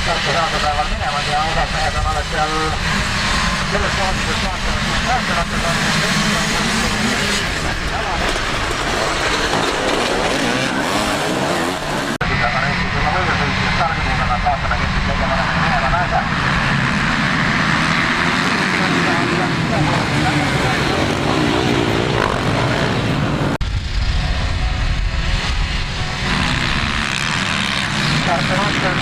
Tartu saadapäeval minevad ja osad mehed on alles seal selles vahetuses vaatavad, kus pääsenatud on. Aga nüüd siis juba võidusõitjad targudusena vaatame, kes siis kõige paremini minema näeda. Tartu Master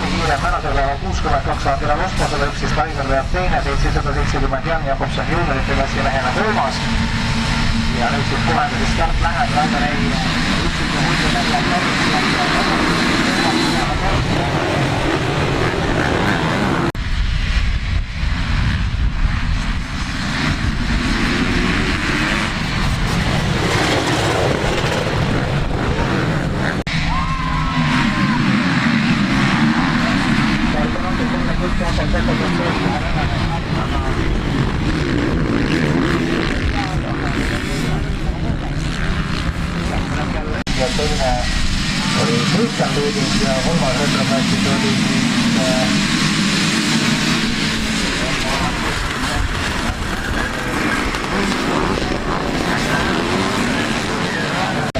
kiire tänasel päeval 62 Andrea Rospo, 111 Aivar veab teine, 770 Jan Jakobson juuniorite klassi mehena kolmas. Ja nüüd siis kohendades start läheb, Raido Rei üksiku hullu nädal ja teine oli Christian Leeding ja kolmas retroklassis oli siis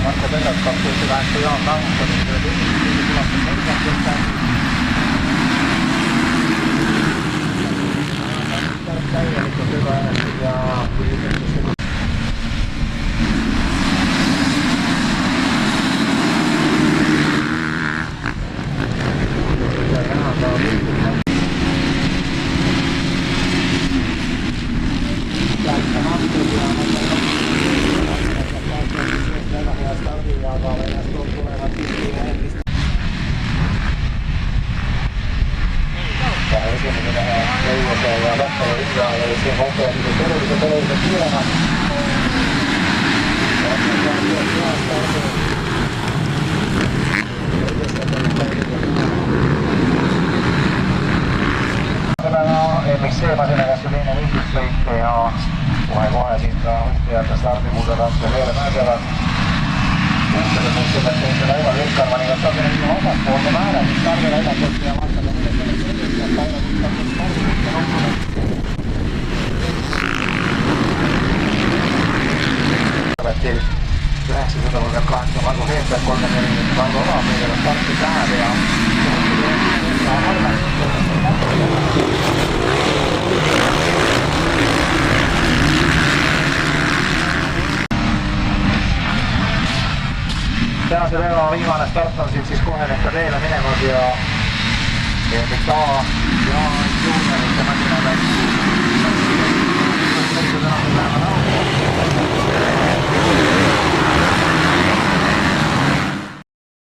Marko Pellat 28 Jaan Tammukon, täielikult üleäänesed ja MXC-masina käsku teine liigiks lõite ja kohe siit ka võistujate stardipuudel raske peale pääsevad. Kuulsele muud sellest teisele Aivar Virkarmaniga stardile minu vasakpoolde määre, mis stardile aidatud ja vaatame mõne sellest võrdlust, et Aivar Virkarmani stardilist ja noppunud. Ametil 938 Margo Heemberg, 34 Margo Ola, millega startid läheb ja tänase päeva viimane start on siis kohe nende teele minevad ja MXA ja juuniorite mängina